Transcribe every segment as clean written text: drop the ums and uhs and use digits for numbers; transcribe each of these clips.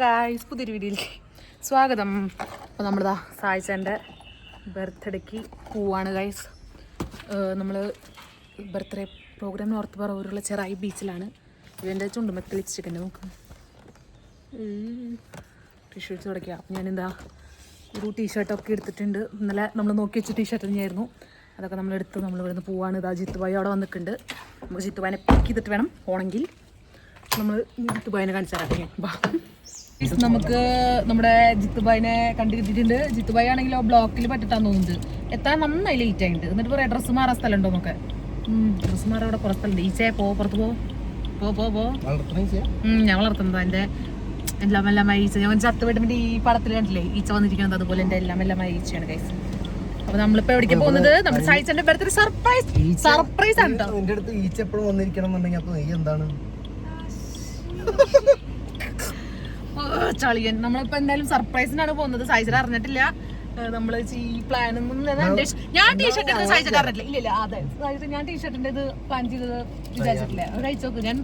Guys, പുതിയൊരു വീഡിയോയിലേക്ക് സ്വാഗതം. അപ്പോൾ നമ്മളിതാ സായിച്ചേൻ്റെ ബർത്ത്ഡേക്ക് പോവാണ് ഗായ്സ്. നമ്മൾ ബർത്ത്ഡേ പ്രോഗ്രാം നോർത്ത് പറവൂരുള്ള ചെറായി ബീച്ചിലാണ്. ഇവൻ്റെ ചുണ്ടുമത്തിൽ ലിപ്സ്റ്റിക്കിൻ്റെ നോക്ക് ടീഷർട്ട്സ് തുടക്കുക. അപ്പം ഞാനെന്താ ഒരു ടീഷർട്ടൊക്കെ എടുത്തിട്ടുണ്ട്. ഇന്നലെ നമ്മൾ നോക്കി വെച്ച ടീഷർട്ട് തന്നെയായിരുന്നു. അതൊക്കെ നമ്മളെടുത്ത് നമ്മളിവിടുന്ന് പോവാണ്. ഇതാ ജിത്തുബായി അവിടെ വന്നിട്ടുണ്ട്. നമുക്ക് ജിത്തുബായിനെ പിക്ക് ചെയ്തിട്ട് വേണം പോകണമെങ്കിൽ. നമ്മൾ ജിത്തുബായിനെ കാണിച്ചു തരാം. നമുക്ക് നമ്മുടെ ജിത്തുബായിനെ കണ്ടുകിട്ടിയിട്ടുണ്ട്. ജിത്തുബായി ആണെങ്കിലോ ബ്ലോക്കിൽ പറ്റിട്ടാന്ന് തോന്നുന്നുണ്ട്. എത്താൻ നന്നായി ലേറ്റ് ആയിട്ടുണ്ട്. എന്നിട്ട് പറയാം ഡ്രസ്സ് മാറാൻ സ്ഥലം ഉണ്ടോ എന്നൊക്കെ. ഡ്രസ്സ് മാറാൻ അവിടെ കുറേ സ്ഥലമുണ്ട്. ഈച്ചയെ പുറത്ത് പോ ഞാൻ വളർത്തുന്നത് എൻ്റെ എല്ലാം ഈച്ച. ഞാൻ ചത്ത് വീട്ടിൻ്റെ ഈ പടത്തിൽ കണ്ടില്ലേ ഈച്ച വന്നിരിക്കുന്നത്, അതുപോലെ എൻ്റെ എല്ലാം ഈച്ചയാണ് ഗൈസ്. അപ്പൊ നമ്മളിപ്പോ എവിടേക്ക് പോകുന്നത്? നമ്മുടെ സായിച്ചന്റെ ബർത്ത്ഡേ സർപ്രൈസ് ആണ് കേട്ടോ. എന്റെ അടുത്ത് ഈച്ച എപ്പോഴും വന്നിരിക്കണം എന്നുണ്ടെങ്കിൽ അപ്പൊ നീ എന്താണ് ചളിയൻ? നമ്മളിപ്പോ എന്തായാലും സർപ്രൈസിനാണ് പോകുന്നത്. സായിച്ചൻ അറിഞ്ഞിട്ടില്ല. നമ്മള് ഈ പ്ലാൻ ഒന്നും ഞാൻ ടീഷർട്ട് എടുത്ത് സായിച്ചിട്ട് അറിഞ്ഞിട്ടില്ല. ഇല്ല അതെ ഞാൻ ടീഷർട്ടിന്റെ ഇത് പ്ലാൻ ചെയ്തത് വിചാരിച്ചിട്ടില്ല. അത് കഴിച്ചോക്ക്. ഞാൻ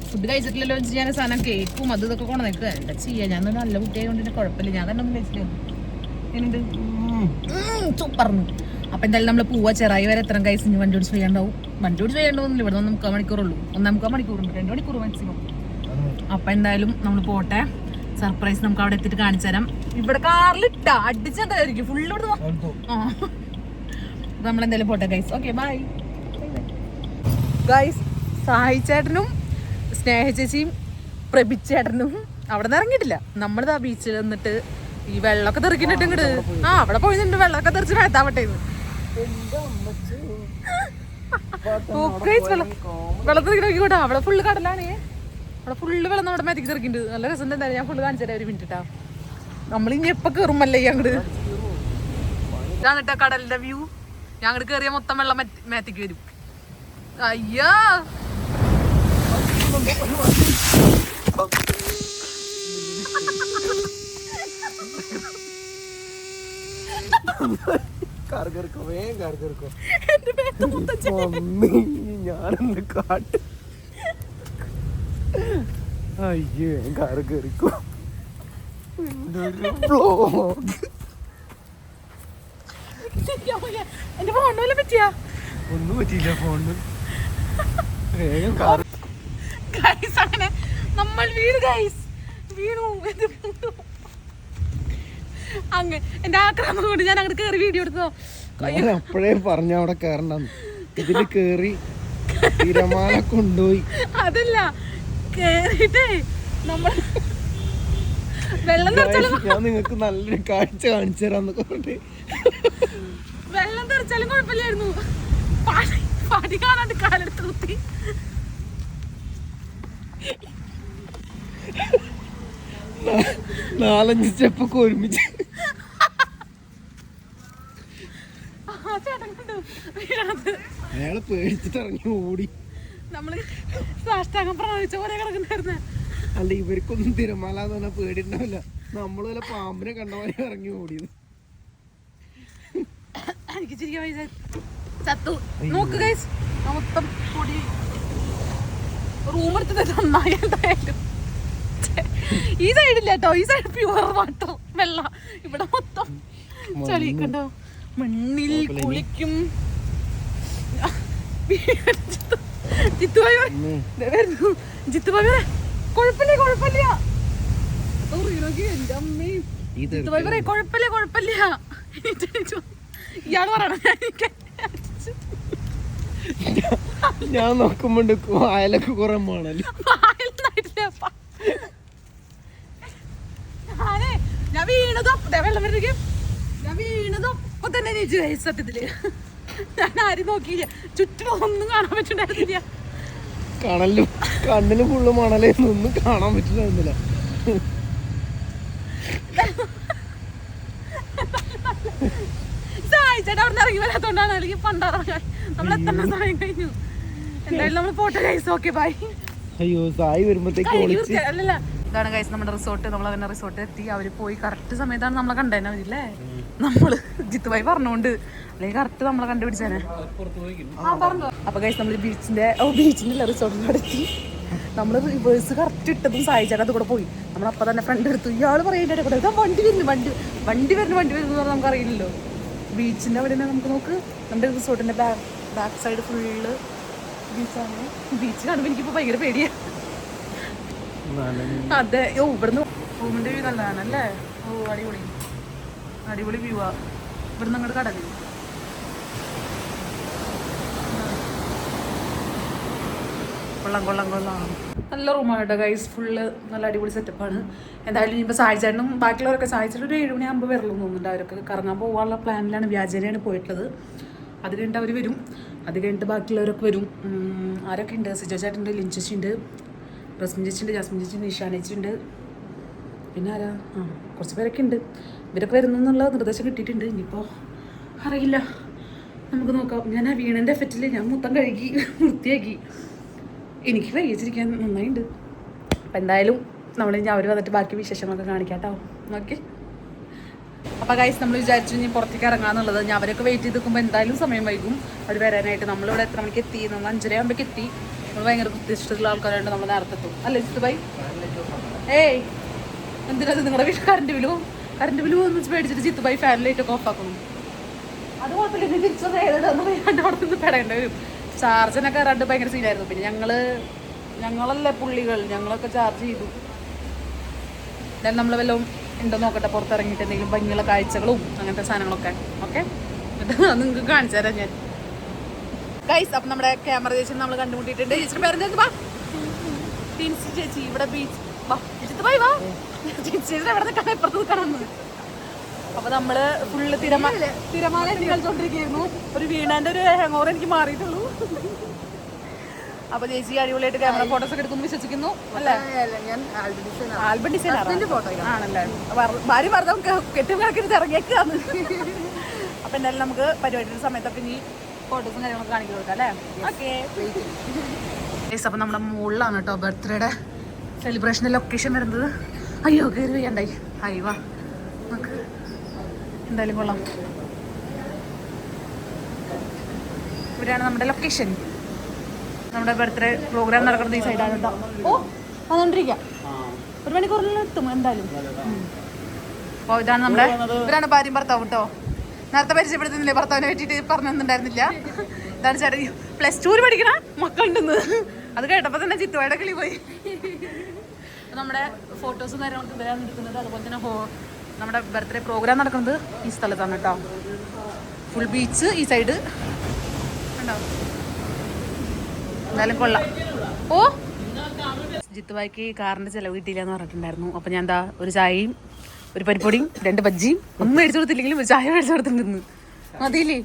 ഫുഡ് കഴിച്ചിട്ടില്ലല്ലോ എന്ന് ഞാൻ സാധനം കേക്കും അത് ഇതൊക്കെ കൊണ്ടു നിൽക്കുക. എന്താ ചെയ്യാ, ഞാൻ നല്ല കുട്ടിയായതുകൊണ്ട് കുഴപ്പമില്ല. ഞാൻ തന്നെ ഒന്നും കഴിച്ചില്ല. എന്നുണ്ട് സൂപ്പർന്നു. അപ്പൊ എന്തായാലും നമ്മള് പോവാ. ചെറായി വരെ എത്ര കൈസ് ഇനി വണ്ടി ഓടിച്ച് ചെയ്യാണ്ടാവും. വണ്ടി ഓടിച്ച് ചെയ്യാണ്ടോന്നില്ല. ഇവിടെ 1.25 മണിക്കൂറുള്ളൂ. 1.25 മണിക്കൂറുണ്ട്. 2 മണിക്കൂർ മാക്സിമം. അപ്പൊ എന്തായാലും നമ്മൾ പോട്ടെ. സർപ്രൈസ് നമുക്ക് അവിടെ എത്തിയിട്ട് കാണിച്ചു തരാം. ഇവിടെ കാറിലിട്ടാ അടിച്ചതായിരിക്കും ഫുള്ള്. നമ്മളെന്തായാലും പോട്ടെ guys. Okay bye guys. Sai ചേട്ടനും സ്നേഹ ചേച്ചിയും പ്രഭിച്ചേട്ടനും അവിടെ നിന്ന് ഇറങ്ങിയിട്ടില്ല. നമ്മളിതാ ബീച്ചിൽ നിന്നിട്ട് ഈ വെള്ളമൊക്കെ തെറിക്കിട്ട് ഇങ്ങോട്ട് അവിടെ പോയി നിന്നിട്ട് വെള്ളമൊക്കെ തെറിച്ച് മേത്താവട്ടെ. വെള്ളം തെറിക്കോട്ടെ. അവിടെ ഫുള്ള് കടലാണേ. അവിടെ ഫുള്ള് വെള്ളം നമ്മുടെ മേത്തേക്ക് തെറിക്കുന്നുണ്ട്. നല്ല രസം. എന്തായാലും ഞാൻ ഫുള്ള് കാണിച്ചു തരാം ഒരു മിനിറ്റാ. നമ്മളിനി എപ്പോൾ കയറുമല്ലേ അങ്ങോട്ട്. ഇതാണ് കേട്ടോ കടലിന്റെ വ്യൂ. ഞാൻ അങ്ങോട്ട് കയറിയാൽ മൊത്തം വെള്ളം മേത്തേക്ക് വരും. അയ്യോ ഞാനെന്ത് കാട്ട്. അയ്യേ കാറ് കയറിക്കോ. ഒന്നും പറ്റിയില്ല ഫോണിന്. അങ്ങനെ നമ്മൾ വീണു. അങ്ങ് എന്റെ ആക്രമണം കൊണ്ട് ഞാൻ അങ്ങോട്ട് കയറി വീഡിയോ എടുത്തോ. അപ്പോഴേ പറഞ്ഞ അവിടെ കേറണ്ടെന്ന്. ഇതില് കേറി തിരമാല കൊണ്ടുപോയി. അതല്ല കേറിട്ടേ നമ്മൾ വെള്ളം തെറിച്ചാലും ഞാൻ നിങ്ങൾക്ക് നല്ലൊരു കാഴ്ച കാണിച്ചു തരാന്നൊക്കെ പറഞ്ഞിട്ട് വെള്ളം തെറിച്ചാലും കുഴപ്പമില്ലായിരുന്നു. പടി കാണാണ്ട് കാലെടുത്ത് കുത്തി. നാലഞ്ച് സ്റ്റെപ്പൊക്കെ ഒരുമിച്ച് അയാള് പേടിച്ചിട്ട് ഇറങ്ങി ഓടി. നമ്മള് സാഷ്ടാംഗം പ്രവചിച്ച പോലെ കിടക്കുന്നായിരുന്നേ. അല്ല ഇവർക്കൊന്നും തിരമാല എന്ന് പറഞ്ഞാൽ പേടിണ്ടാവില്ല. നമ്മള് വല്ല പാമ്പിനെ കണ്ടവരെ ഇറങ്ങി ഓടിയത്. എനിക്ക് ചിരിക്കാൻ പൈസ ചത്തു. നോക്ക് ഗൈസ്, മൊത്തം പൊടി. റൂം എടുത്തത് നന്നായി. എന്തായാലും ഈ സൈഡില്ല കേട്ടോ. ഈ സൈഡ് പ്യുവർ വാട്ടർ വെള്ള. ഇവിടെ മൊത്തം ചളി കണ്ടോ. മണ്ണിൽ കുളിക്കും. ജിത്തുബായി കുഴപ്പമില്ല കുഴപ്പമില്ല. എന്റെ അമ്മയും ജിത്തുബായി പറയാ കുഴപ്പമില്ല കുഴപ്പമില്ല. ഇയാള് പറയണം. ഞാൻ നോക്കുമ്പോ അയലൊക്കെ കുറെ മാണല്ലോ. ഞാൻ വീണതും വെള്ളം വരുന്നേക്കും. ഞാൻ വീണതും ഒപ്പം തന്നെ നീച്ചു. സത്യത്തില് ഞാൻ ആരും നോക്കിയില്ല. ചുറ്റും ഒന്നും കാണാൻ പറ്റുണ്ടായിരുന്നില്ല. കണലും കണ്ണില് ഫുള്ള് മണലായിരുന്നു. ഒന്നും കാണാൻ പറ്റുന്നില്ല. സായിച്ചേട്ടാ അവിടെ ഇറങ്ങി വരാത്തോണ്ടാണ്. അല്ലെങ്കിൽ പണ്ടിറങ്ങാൻ നമ്മൾ എത്ര സമയം കഴിഞ്ഞു. എന്തായാലും നമ്മൾ പോട്ടെ ഗൈസ്. Okay bye. അയ്യോ സായി വരുമ്പോഴത്തേക്ക് അല്ലല്ല ഇതാണ് ഗൈസ് നമ്മുടെ റിസോർട്ട്. നമ്മൾ തന്നെ റിസോർട്ടിൽ എത്തി. അവര് പോയി കറക്റ്റ് സമയത്താണ് നമ്മളെ കണ്ടേനെ അവരില്ലേ. നമ്മള് ജിത്തുബായി പറഞ്ഞോണ്ട് അല്ലെങ്കിൽ കറക്റ്റ് നമ്മളെ കണ്ടുപിടിച്ചേനെ. അപ്പൊ ഗൈസ് നമ്മൾ ബീച്ചിന്റെ റിസോർട്ടിന്റെ അടുത്ത് നമ്മൾ റിവേഴ്സ് കറക്റ്റ് ഇട്ടതും സായിച്ചാൽ അത് കൂടെ പോയി നമ്മളപ്പോൾ തന്നെ ഫ്രണ്ട് എടുത്തു. ഇയാൾ പറയുന്നതിൻ്റെ കൂടെ ഇതാ വണ്ടി വരുന്നു വണ്ടി വരുന്നു എന്ന് പറഞ്ഞാൽ നമുക്ക് അറിയില്ലല്ലോ. ബീച്ചിൻ്റെ അവിടെ തന്നെ നമുക്ക് നോക്ക്, നമ്മുടെ റിസോർട്ടിൻ്റെ ബാക്ക് സൈഡ് ഫുള്ള് ബീച്ചാണ്. ബീച്ച് കാണുമ്പോൾ എനിക്കിപ്പോൾ ഭയങ്കര പേടിയാണ്. അതെ. ഇവിടുന്ന് റൂമിൻ്റെ വ്യൂ നല്ലതാണല്ലേ. അടിപൊളി അടിപൊളി വ്യൂ ആ. ഇവിടുന്ന് അങ്ങോട്ട് കടലിൽ കൊള്ളാം. നല്ല റൂമാണ് കേട്ടോ ഗൈസ്. ഫുള്ള് നല്ല അടിപൊളി സെറ്റപ്പാണ്. എന്തായാലും ഇനിയിപ്പോൾ സായിച്ചേട്ടനും ബാക്കിയുള്ളവരൊക്കെ സായിച്ചിട്ട് ഒരു 7 മണിയാകുമ്പോൾ വരുള്ളൂ തോന്നുന്നുണ്ട്. അവരൊക്കെ കറങ്ങാൻ പോകാനുള്ള പ്ലാനിലാണ്, വ്യാജേനയാണ് പോയിട്ടുള്ളത്. അത് കഴിഞ്ഞിട്ട് അവർ വരും. അത് കഴിഞ്ഞിട്ട് ബാക്കിയുള്ളവരൊക്കെ വരും. ആരൊക്കെ ഉണ്ട്? സിജോ ചേട്ടനുണ്ട്, ലിൻചേച്ചി ഉണ്ട്, റസ്മിൻ ചേച്ചി ഉണ്ട്, ജാസ്മിൻ ചേച്ചി ഉണ്ട്, ഇഷാനേച്ചി ഉണ്ട്, പിന്നെ ആരാ കുറച്ച് പേരൊക്കെ ഉണ്ട്. ഇവരൊക്കെ വരുന്നു എന്നുള്ള നിർദ്ദേശം കിട്ടിയിട്ടുണ്ട്. ഇനിയിപ്പോൾ അറിയില്ല, നമുക്ക് നോക്കാം. ഞാൻ ആ വീണൻ്റെ എഫക്റ്റിൽ ഞാൻ മൊത്തം കഴുകി വൃത്തിയാക്കി. എനിക്ക് കഴിച്ചിരിക്കാൻ നന്നായിട്ടുണ്ട്. അപ്പം എന്തായാലും നമ്മളിനി അവർ വന്നിട്ട് ബാക്കി വിശേഷങ്ങളൊക്കെ കാണിക്കാം കേട്ടോ. ഓക്കെ. അപ്പോൾ ഗൈസ് നമ്മൾ വിചാരിച്ചു ഇനി പുറത്തേക്ക് ഇറങ്ങാന്നുള്ളത്. ഞാൻ അവരൊക്കെ വെയിറ്റ് ചെയ്ത് നിൽക്കുമ്പോൾ എന്തായാലും സമയം വൈകും അവർ വരാനായിട്ട്. നമ്മളിവിടെ എത്ര മണിക്ക് എത്തി? നമ്മൾ 5:30 ആകുമ്പോഴേക്ക് എത്തി. നമ്മൾ ഭയങ്കര ഉദ്ദേശിച്ചിട്ടുള്ള ആൾക്കാരായിട്ട് നമ്മൾ നേരത്തെ എത്തും അല്ലേ ജിത്തു ഭായി? ഏയ് എന്തിനത് നിങ്ങളുടെ വീട്ടിൽ കറണ്ട് ബില്ല് എന്ന് വെച്ച് പേടിച്ചിട്ട് ജിത്തു ഭായി ഫാൻ ലൈറ്റൊക്കെ ഓഫ് ആക്കുന്നു. അത് കുഴപ്പമില്ല, ഇനി തിരിച്ചൊന്ന് ഏതെന്ന് പറയാണ്ട് അവിടെ നിന്ന് പെടേണ്ടി വരും. ചാർജിനൊക്കെ കറണ്ട് ഭയങ്കര സീനായിരുന്നു. പിന്നെ ഞങ്ങളല്ലേ പുള്ളികൾ, ഞങ്ങളൊക്കെ ചാർജ് ചെയ്തു. എന്തായാലും നമ്മൾ വല്ലതും ഉണ്ടോ നോക്കട്ടെ, പുറത്തിറങ്ങിയിട്ട് എന്തെങ്കിലും ഭംഗിയുള്ള കാഴ്ചകളും അങ്ങനത്തെ സാധനങ്ങളൊക്കെ. ഓക്കെ, നിങ്ങൾക്ക് കാണിച്ചു തരാം ഞാൻ ഗൈസ്. അപ്പം നമ്മുടെ ക്യാമറ ചേച്ചി നമ്മൾ കണ്ടുമുട്ടിയിട്ടുണ്ട്. ചേച്ചിയുടെ പേരെന്താ? ടിൻസി ചേച്ചി. ഇവിടെ ബീച്ച് വാ വാ ചേച്ചിയുടെ എവിടെ നിൽക്കാൻ ഇപ്പുറത്ത് നിൽക്കണമെന്ന്. അപ്പോൾ നമ്മൾ ഫുള്ള് തിരമാല കളിച്ചോണ്ടിരിക്കുന്നു. ഒരു വീണാൻ്റെ ഒരു ഹാങ്ങോർ എനിക്ക് മാറിയിട്ടുള്ളൂ. അപ്പോൾ ചേച്ചി അടിപൊളിയായിട്ട് ക്യാമറ ഫോട്ടോസ് ഒക്കെ എടുക്കുന്നു വിശ്വസിക്കുന്നു അല്ലേ? ആൽബം ഡിസൈനർ ആണല്ലേ? ഭാര്യ ഭർത്താവും കെട്ടിക്കിടക്കിട്ട് ഇറങ്ങിയേക്കാന്ന്. അപ്പോൾ എന്തായാലും നമുക്ക് പരിപാടിയുടെ സമയത്തൊക്കെ ഇനി ഫോട്ടോസും കാര്യങ്ങളൊക്കെ കാണിച്ചു കൊടുക്കാം അല്ലേ? ഓക്കെ. അപ്പോൾ നമ്മുടെ മുകളിലാണ് കേട്ടോ ബർത്ത്ഡേയുടെ സെലിബ്രേഷൻ്റെ ലൊക്കേഷൻ വരുന്നത്. അയ്യോ കയറി വയ്യണ്ടായി. അയ്യോ നമുക്ക് എന്തായാലും കൊള്ളാം. ഇവിടെയാണ് നമ്മുടെ ലൊക്കേഷൻ. നമ്മുടെ ബർത്ത്ഡേ പ്രോഗ്രാം നടക്കുന്നത് ഈ സൈഡാണ് കേട്ടോ. വന്നുകൊണ്ടിരിക്കാം. 1 മണിക്കൂറിൽ എത്തും എന്തായാലും. അപ്പോൾ ഇവരാണ് ഭാര്യയും ഭർത്താവും കേട്ടോ. നേരത്തെ പരിചയപ്പെടുത്തുന്നില്ലേ? ഭർത്താവിനെ പറ്റിയിട്ട് പറഞ്ഞു തന്നിട്ടുണ്ടായിരുന്നില്ല. ഇതാണ് ചേട്ടൻ +2 പഠിക്കണ മക്കളുണ്ടെന്ന്. അത് കേട്ടപ്പോൾ തന്നെ ചിത്തുവായുടെ കിളി പോയി. നമ്മുടെ ഫോട്ടോസും കാര്യങ്ങളൊക്കെ ഇവരാണ് എടുക്കുന്നത്. അതുപോലെ തന്നെ നമ്മുടെ ബർത്ത്ഡേ പ്രോഗ്രാം നടക്കുന്നത് ഈ സ്ഥലത്താണ് കേട്ടോ. ഫുൾ ബീച്ച് ഈ സൈഡ് ഉണ്ടാവും. എന്തായാലും കൊള്ളാം. ജിത്തുവായിക്ക് കാറിൻ്റെ ചിലവ് കിട്ടിയില്ല എന്ന് പറഞ്ഞിട്ടുണ്ടായിരുന്നു. അപ്പോൾ ഞാൻ എന്താ ഒരു ചായയും ഒരു പരിപ്പൊടിയും 2 ബജ്ജിയും ഒന്നും മേടിച്ചു കൊടുത്തില്ലെങ്കിലും ഒരു ചായ മേടിച്ചു കൊടുത്തിട്ടുണ്ടെന്ന് മതിയില്ലേ?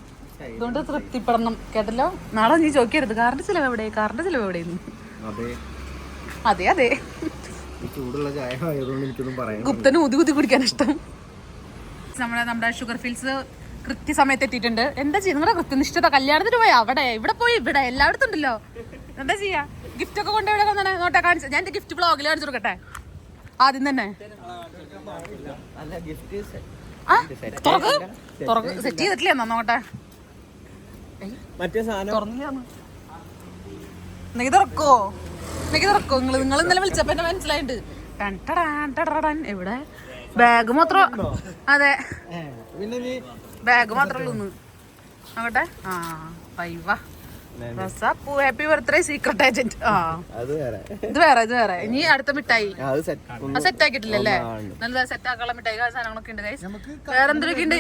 അതുകൊണ്ട് തൃപ്തിപ്പെടണം കേട്ടല്ലോ. നാളെ നീ ചോദിക്കരുത് കാറിൻ്റെ ചിലവ് എവിടെയെന്ന്. അതെ ഗുപ്തന് ഊതി കുടിക്കാൻ ഇഷ്ടം. നമ്മുടെ ഷുഗർ ഫീൽസ് കൃത്യസമയത്ത് എത്തിയിട്ടുണ്ട്. എന്താ ചെയ്യുക? നിങ്ങളുടെ കൃത്യനിഷ്ഠത കല്യാണത്തിന് പോയി ഇവിടെ പോയി എല്ലായിടത്തും ഉണ്ടല്ലോ. എന്താ ചെയ്യാ? ഗിഫ്റ്റ് ഒക്കെ കൊണ്ട് ഇവിടെ വന്നാണ് നോട്ടെ കാണിച്ചു. ഞാൻ എന്റെ ഗിഫ്റ്റ് ബ്ലോഗിൽ കാണിച്ചു കൊടുക്കട്ടെ ആദ്യം തന്നെ. സെറ്റ് ചെയ്തിട്ടില്ലേ നോട്ടെ. തുറക്കോ നിങ്ങൾ ഇന്നലെ വിളിച്ചപ്പോ എന്നെ മനസ്സിലായിട്ടുണ്ട്. എവിടെ ബാഗ് മാത്രം? അതെ ബാഗ് മാത്രമേ ഉള്ളൂ. നോക്കട്ടെ. പൈവ ഹാപ്പി ബർത്ത്ഡേ സീക്രട്ട് ഏജന്റ്. ഇത് വേറെ ഇനി അടുത്ത മിഠായി സെറ്റ് ആക്കിയിട്ടില്ലല്ലേ? നല്ല സെറ്റ് ആക്കാനുള്ള മിഠായി സാധനങ്ങളൊക്കെ ഉണ്ട്. വേറെ എന്തൊക്കെ ഉണ്ട്?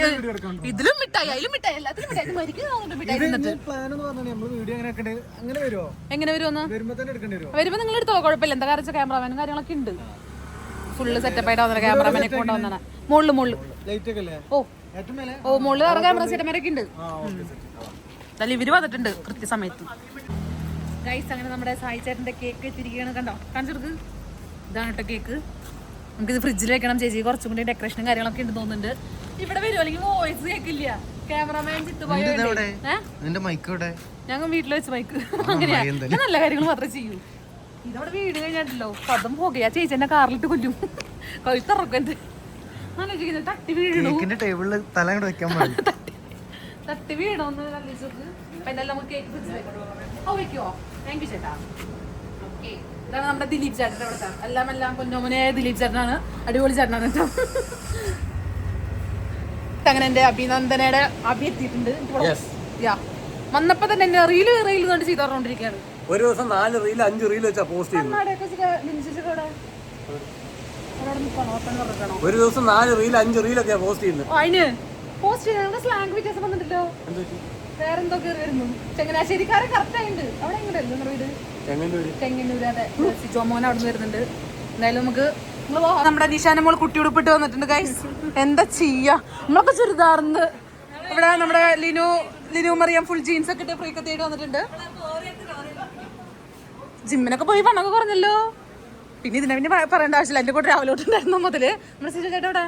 ഇതിലും മിഠായി അതിലും മിഠായി എല്ലാത്തിലും മിഠായി മിഠായി തിന്നിട്ട് എങ്ങനെ വരുമെന്ന് വരുമ്പോ നിങ്ങൾ എടുത്തോ, കുഴപ്പമില്ല. എന്താ കാരണം ക്യാമറാമാനും കാര്യങ്ങളൊക്കെ ഉണ്ട്. ഫുള്ള് സെറ്റപ്പ് ആയിട്ട് വന്ന ക്യാമറാമാനെ കൊണ്ടുവന്നാണ്. മുകളില് മുകളിൽ വേറെ ക്യാമറ സെറ്റന്മാരൊക്കെ ഉണ്ട്. എന്തായാലും ഇവര് വന്നിട്ടുണ്ട് കൃത്യസമയത്ത്. ഗൈസ് അങ്ങനെ നമ്മുടെ സായി ചേട്ടന്റെ കേക്ക് എത്തിയിരിക്കുകയാണ്. കണ്ടോ? കാണിച്ചെടുക്ക്. ഇതാണ് കേട്ടോ കേക്ക്. നമുക്കിത് ഫ്രിഡ്ജിൽ വെക്കണം. ചേച്ചി കുറച്ചും കൂടി ഡെക്കറേഷനും കാര്യങ്ങളൊക്കെ ഉണ്ട് തോന്നുന്നുണ്ട്. ഇവിടെ വരുമോ? അല്ലെങ്കിൽ വോയിസ് കേൾക്കില്ല. ക്യാമറാമാൻ ചിത്തുപോയി. ഞങ്ങൾ വീട്ടിൽ വെച്ച് മൈക്ക്. അങ്ങനെയാ നല്ല കാര്യങ്ങൾ മാത്രമേ ചെയ്യൂ. ഇതവിടെ വീട് കഴിഞ്ഞാട്ടല്ലോ പദം പോകുക. ചേച്ചി എന്നെ കാറിലിട്ട് കൊല്ലും. കഴുത്തിറക്കും എന്റെ. ആലോചിക്കുന്നത് തട്ടി വീഴണു. തട്ടി വീണോന്ന് ആലോചിച്ചോക്ക്. അപ്പൊ എന്തായാലും നമുക്ക് കേക്ക് വെക്കുവോ? താങ്ക് യു ചേട്ടാ. ഓക്കെ ഇതാണ് നമ്മുടെ ദിലീപ് ചേട്ടൻ്റെ അവിടെ. എല്ലാം പൊന്നോമനെ ദിലീപ് ചേട്ടനാണ്. അടിപൊളി ചേട്ടനാണ് കേട്ടോ. അങ്ങനെ എന്റെ അഭിനന്ദനയുടെ എത്തിയിട്ടുണ്ട്. വന്നപ്പോ തന്നെ എന്നെ റീല് കൊണ്ട് ചെയ്ത് പറഞ്ഞോണ്ടിരിക്കുകയാണ്. ഒരു ദിവസം 4 റീൽ 5 റീൽ വെച്ചാ പോസ്റ്റ് ചെയ്യുന്നത്. ഒരു ദിവസം 4 റീൽ 5 റീലൊക്കെയാ പോസ്റ്റ് ചെയ്യുന്നത്. അതിന് പോസ്റ്റ് ചെയ്യുന്ന സ്ലാങ് വ്യത്യാസം വന്നിട്ടല്ലോ. വേറെന്തോ കയറി വരുന്നു. ചങ്ങനാശ്ശേരിക്കാരെ കറക്റ്റ് ആയിട്ടുണ്ട്. അവിടെ എങ്ങനെയല്ലോ നിങ്ങളുടെ വീട്? ചെങ്ങന്നൂര്. അതെ, ജോമോൻ അവിടെ നിന്ന് വരുന്നുണ്ട്. എന്തായാലും നമുക്ക് നമ്മുടെ നിശാന മോൾ കുട്ടി ഉടുപ്പിട്ട് വന്നിട്ടുണ്ട് ഗൈസ്. എന്താ ചെയ്യാ, നമ്മളൊക്കെ ചുരിദാർന്ന്. ഇവിടെ നമ്മുടെ ലിനു മറിയാം ഫുൾ ജീൻസ് ഒക്കെ ഇട്ട് ഫ്രീക്കത്തേക്ക് വന്നിട്ടുണ്ട്. ജിമ്മിനൊക്കെ പോയി പണമൊക്കെ കുറഞ്ഞല്ലോ. പിന്നെ ഇതിനെ പിന്നെ പറയേണ്ട ആവശ്യമില്ല. എൻ്റെ കൂടെ രാവിലെ തൊട്ടുണ്ടായിരുന്നു മുതല്. നമ്മുടെ സിജു ചേട്ടാ അവിടെ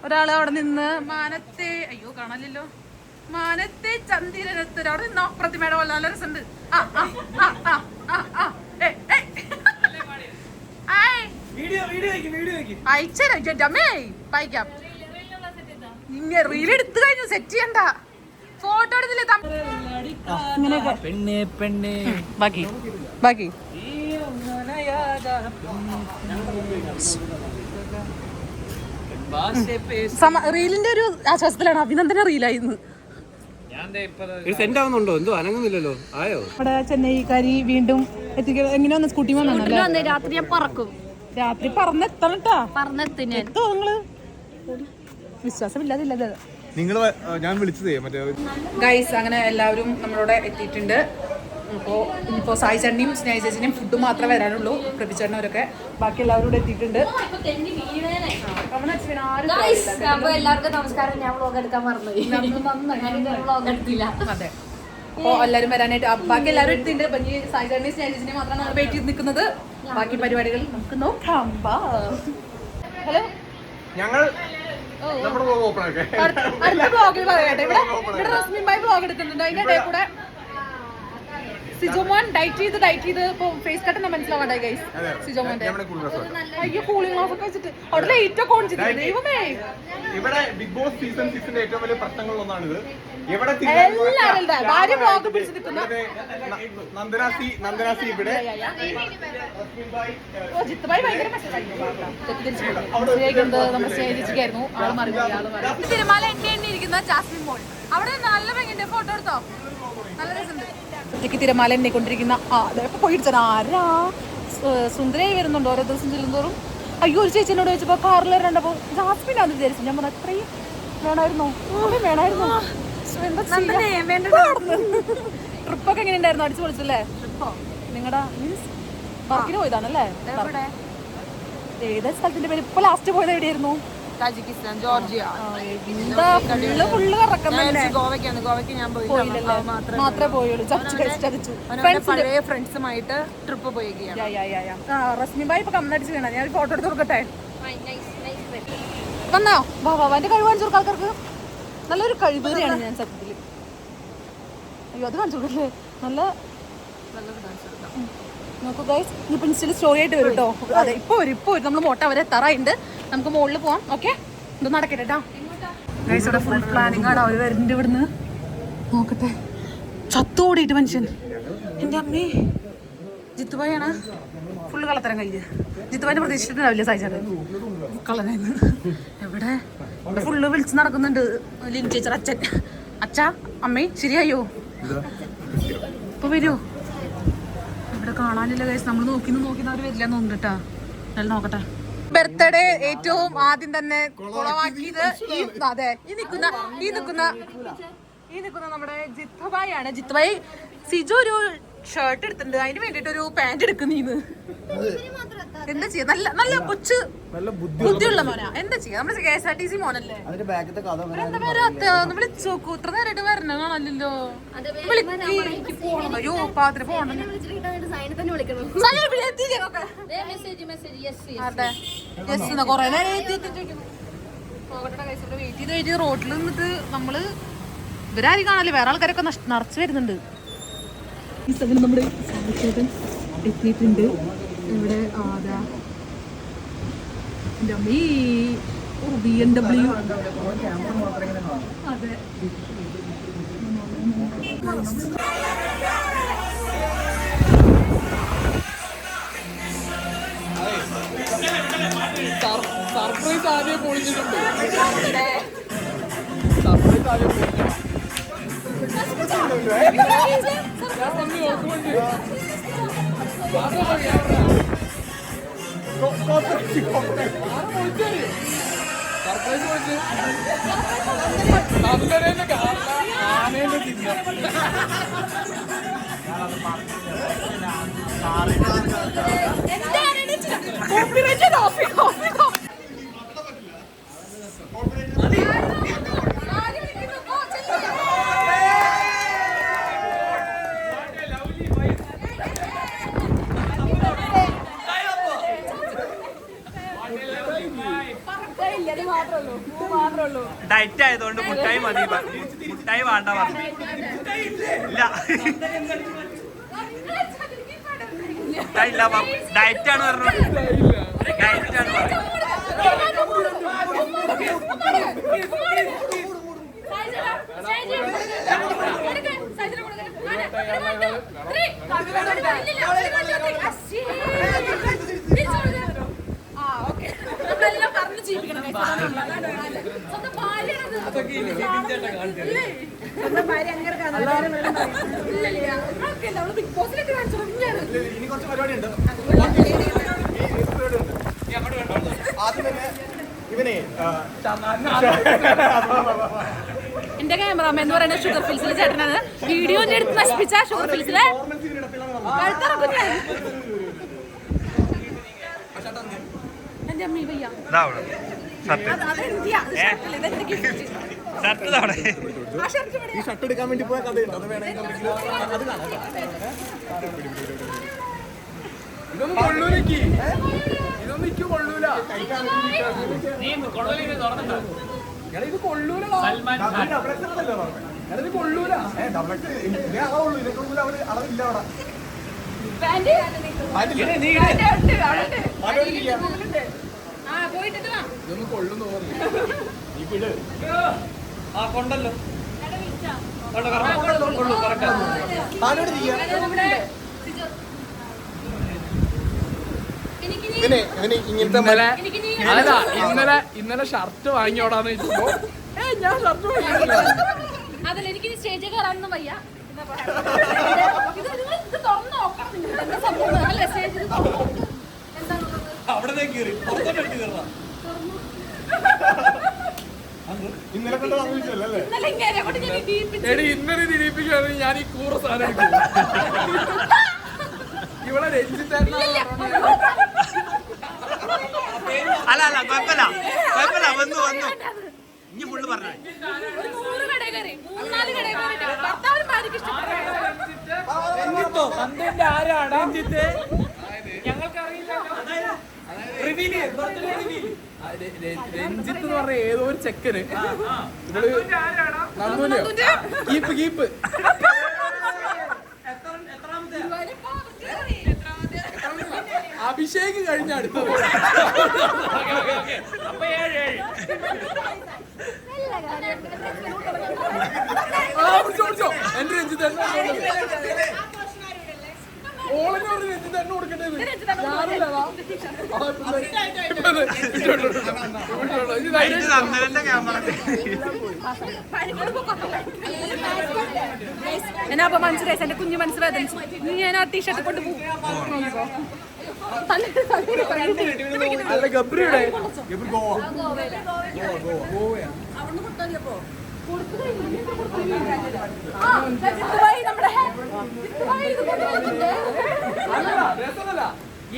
ഒരാള് അവിടെ നിന്ന് മാനത്തെ കാണാനില്ലല്ലോ. മാനത്തെ ചന്ദിരനത്ത് അവിടെ നിന്നോ പ്രതിമയുടെ പോലെ നല്ല രസമുണ്ട്. റീൽ എടുത്തു കഴിഞ്ഞു, സെറ്റ് ചെയ്യണ്ട. ഫോട്ടോ എടുത്തില്ലേ ബാക്കി റീലിന്റെ ഒരു ആശ്വാസത്തിലാണ്. അഭിനന്ദന റീലായിരുന്നു. സെന്റ് ആവുന്നുണ്ടോ? എന്തോ അനങ്ങുന്നില്ലല്ലോ. ആയോ? ഇവിടെ ചെന്നൈക്കാരി വീണ്ടും എങ്ങനെ വന്ന സ്കൂട്ടി വന്നല്ലേ? രാത്രി ഞാൻ പറക്കും. രാത്രി പറന്നെത്തണട്ടാ. പറന്നെത്തോ നിങ്ങള്? വിശ്വാസമില്ലാതില്ല നിങ്ങൾ ഞാൻ വിളിച്ചതേ മറ്റേ ഗൈസ്. അങ്ങനെ എല്ലാവരും നമ്മളോട് എത്തിയിട്ടുണ്ട്. അപ്പോൾ ഇനിയിപ്പോൾ സായി ചേട്ടനെയും സ്നേഹ ചേച്ചിനെയും ഫുഡ് മാത്രമേ വരാനുള്ളൂ. പ്രഭിച്ചേട്ടനവരൊക്കെ ബാക്കി എല്ലാവരും കൂടെ എത്തിയിട്ടുണ്ട്. എല്ലാവർക്കും നമസ്കാരം. ഞാൻ വ്ലോഗ് എടുക്കാൻ മറന്നുപോയി. വ്ലോഗ് എടുത്തില്ല. അതെ, അപ്പോൾ എല്ലാവരും വരാനായിട്ട് ബാക്കി എല്ലാവരും എത്തിയിട്ടുണ്ട്. അപ്പം ഈ സായി ചേട്ടനെയും സ്നേഹ ചേച്ചിനെയും മാത്രമാണ് നമ്മൾ വെയിറ്റ് ചെയ്ത് നിൽക്കുന്നത്. ബാക്കി പരിപാടികൾ നമുക്ക് നോക്കാം. ഹലോ, ഞങ്ങൾ അടുത്ത ബ്ലോഗിൽ പറയട്ടെ. ഇവിടെ റസ്മിൻ ഭായ് ബ്ലോഗ് എടുക്കുന്നുണ്ട്. അതിന്റെ ഇടയിൽ കൂടെ സിജോമോൻ ഡയറ്റ് ചെയ്ത് ഇപ്പൊ ഫേസ് കട്ട് മനസ്സിലാവണ്ടേ ഗൈസ്? സിജോമോന്റെ അയ്യോ കൂളിംഗ് ഗ്ലാസ് ഒക്കെ വെച്ചിട്ട് അവിടെ ലൈറ്റ് ഒക്കെ ഓൺ ചെയ്തിട്ട് ദൈവമേ. ഇവിടെ ബിഗ് ബോസ് സീസൺ 6ന്റെ ഏറ്റവും വലിയ പ്രശ്നങ്ങളിലൊന്നാണിത്. ഇവിടെ എല്ലാവരും ഭാര്യ ബ്ലോഗ് പിടിച്ച് നിൽക്കുന്ന നന്ദനാസി ഇവിടെ ജിത്ത് ഭായ് ഭയങ്കര നമ്മുടെ സ്നേഹിച്ചിരിക്കായിരുന്നു. ആള് മാറി തിരുമാല എണ്ണ ഇരിക്കുന്ന ജാസ്മിൻ മോൾ അവിടെ നല്ല ഭംഗിന്റെ ഫോട്ടോ എടുത്തോ? നല്ല രസമുണ്ട്. ഒറ്റയ്ക്ക് തിരമാല എണ്ണിക്കൊണ്ടിരിക്കുന്ന അതൊക്കെ പോയിടിച്ചാൽ ആരാ സുന്ദരയായി വരുന്നുണ്ട് ഓരോ ദിവസം ചെല്ലുന്തോറും. അയ്യോ, ഒരു ചേച്ചിനോട് ചോദിച്ചപ്പോ കാറിൽ രണ്ടപ്പോ ജാസ്മിനാന്ന് വിചാരിച്ചു. ഞാൻ പറഞ്ഞ അത്രയും വേണമായിരുന്നോ? വേണമായിരുന്നോ? ട്രിപ്പൊക്കെ എങ്ങനെ ഉണ്ടായിരുന്നു? അടിച്ചു പൊളിച്ചല്ലേ? നിങ്ങളുടെ മീൻസ് വർക്കിന് പോയതാണല്ലേ? ഏതാ സ്ഥലത്തിന്റെ പേര്? ഇപ്പൊ ലാസ്റ്റ് പോയത് എവിടെയായിരുന്നു? Tajikistan, Georgia. ഫുള്ള് കറക്കം തന്നെ. ഗോവയ്ക്ക് ഞാൻ പോയില്ലല്ലേ? മാത്രമേ പോയുള്ളൂ. പഴയ ഫ്രണ്ട്സുമായിട്ട് ട്രിപ്പ് പോയിരിക്കുകയാണ്. റസ്മി ഭായ് ഇപ്പൊ കമ്മടിച്ച് വീണ. ഞാൻ ഫോട്ടോ എടുത്ത് കൊടുക്കട്ടെ? വന്നോ? എന്റെ കഴിവ് കാണിച്ചു കൊടുക്ക ആൾക്കാർക്ക്. നല്ലൊരു കഴിവേറിയാണ് ഞാൻ സത്യത്തില്. അയ്യോ, അത് കാണിച്ചു കൊടുക്കല്ലേ? നല്ലത് കാണിച്ചു കൊടുക്കാം. നോക്കൂ ഗൈസ്, ഇനിയിപ്പോൾ ഇൻസ്റ്റയിൽ സ്റ്റോറി ആയിട്ട് വരും കേട്ടോ. അതെ, ഇപ്പോൾ വരും. നമ്മൾ മോട്ട വരെ തറയുണ്ട്. നമുക്ക് മുകളിൽ പോവാം. ഓക്കെ, ഇത് നടക്കട്ടെ കേട്ടോ ഗൈസ്. ഇവിടെ ഫുൾ പ്ലാനിങ് ആണ്. അവർ വരുന്നുണ്ട് ഇവിടുന്ന്. നോക്കട്ടെ, ചത്തോടിയിട്ട് മനുഷ്യൻ. എൻ്റെ അമ്മേ, ജിത്തുഭായാണ് ഫുള്ള് കളത്തരം കഴിഞ്ഞ്. ജിത്തുഭായിന്റെ പ്രതീക്ഷിച്ചിട്ടുണ്ടാവില്ല സായിച്ചാറ് കളനായിരുന്നു. ഇവിടെ ഫുള്ള് വിളിച്ച് നടക്കുന്നുണ്ട്. ലിൻ ടീച്ചർ, അച്ഛാ അമ്മേ ശരിയായോ? ഇപ്പൊ വരുമോ? ഇവിടെ കാണാനില്ല ഗൈസ്. നമ്മൾ നോക്കി അവർ വരില്ല എന്ന് തോന്നുന്നു കേട്ടാ. നല്ല നോക്കട്ടെ. ബർത്ത്ഡേ ഏറ്റവും ആദ്യം തന്നെ കുളമാക്കിയത് അതെ ഈ നിൽക്കുന്ന നമ്മുടെ ജിത്തുഭായി ആണ്. ജിത്തുഭായി സിജു ഒരു ഷർട്ട് എടുത്തിട്ടുണ്ട്. അതിന് വേണ്ടിട്ട് ഒരു പാന്റ് എടുക്കുന്നീന്ന്. എന്താ ചെയ്യാ? നല്ല കൊച്ചു ബുദ്ധിയുള്ള മോനാ. എന്താ ചെയ്യാ? നമ്മുടെ KSRTC മോനല്ലേ? എന്താ വിളിച്ചു നോക്കൂ. ഇത്ര നേരമായിട്ട് വരണ കാണല്ലോ. അയ്യോ പാത്തിന് പോകണം. കൊറേ നേരം വെയിറ്റ് ചെയ്ത് റോഡിൽ നിന്നിട്ട് നമ്മള് ഇവരാരും കാണല്ലേ. വേറെ ആൾക്കാരൊക്കെ നിറച്ച് വരുന്നുണ്ട്. ഈ സമയം നമ്മുടെ സാഹിത്യം എത്തിയിട്ടുണ്ട്. ഇവിടെ BMW. അതെ, സർപ്രൈസ് ആദ്യം പൊളിച്ചിട്ടുണ്ട്. സർപ്രൈസ് ആദ്യം പൊളിക്കണം. ഞാൻ വന്ന് നോക്കുന്നുണ്ട്. സർപ്രൈസ് പോയിട്ട് നല്ലതന്നെ കാണാൻ ആനേനെ തിന്നാം. ഡയറ്റ് ആയതുകൊണ്ട് മുട്ടായി മതി. മുട്ടായി വേണ്ട പറഞ്ഞു. ഇല്ല മുട്ടായി ഇല്ല, ഡയറ്റ് ആണ് പറഞ്ഞു. ഡയറ്റ് ആണ് പറഞ്ഞു. ഇനി കുറച്ച് പരിപാടി ഉണ്ട്. ആദ്യം തന്നെ ഇവനെ എന്റെ ക്യാമറാമാൻ എന്ന് പറയുന്നത് ഷുഗർ ഫിൽസിലെ ചേട്ടനാണ്. വീഡിയോ എടുത്ത് നശിപ്പിച്ച ഷുഗർ ഫിൽസിലെ എന്റെ അമ്മീ വയ്യ ഈ ഷർട്ട് എടുക്കാൻ വേണ്ടി പോയ കഥയുണ്ട്. അത് വേണമെങ്കിൽ അത് കാണാം. ഇതൊന്നും കൊള്ളൂലേക്ക്, ഇതൊന്നും എനിക്ക് കൊള്ളൂല. ഇത് കൊള്ളൂല, ഇത് കൊള്ളൂല. ഇതൊന്നും കൊള്ളുന്നു ആ കൊണ്ടല്ലോ. ഇന്നലെ ഷർട്ട് വാങ്ങിയോടാന്ന് ചോദിച്ചപ്പോ ഞാൻ ഷർട്ട് വാങ്ങിയില്ല. അതല്ല, എനിക്ക് സ്റ്റേജിൽ കയറാനൊന്നും വയ്യ. അവിടെ കയറി ഇന്നലെ കൊണ്ട് വാങ്ങിച്ചല്ലേ? എടി ഇന്നലെ തിരിപ്പിക്കുകയാണെങ്കിൽ ഞാൻ ഈ കൂറ സാധനം എടുക്കും. ഇവിടെ രഞ്ജിത്തേട്ട അല്ല അല്ല കുഴപ്പമില്ല കുഴപ്പമില്ല. വന്നു വന്നു ഇനി ഫുള്ള് പറഞ്ഞു. ആരാണ് രഞ്ജിത്ത് എന്ന് പറഞ്ഞ ഏതോ ഒരു ചെക്കന് നന്ദുനെയോ കീപ്പ് കീപ്പ് അഭിഷേക് കഴിഞ്ഞ അടുത്തത്. എന്റെ രഞ്ജിത്ത് ഓളിനെ ഒരു രഞ്ജിത്ത് തന്നെ കൊടുക്കേണ്ടത് എന്നാ അപ്പൊ മനസ്സിലായി, എന്റെ കുഞ്ഞു മനസ്സിലായി. നീ ഞാൻ ആ ടീഷർട്ട് കൊണ്ട് പോകും. അല്ല ഗബ്രിയുടെ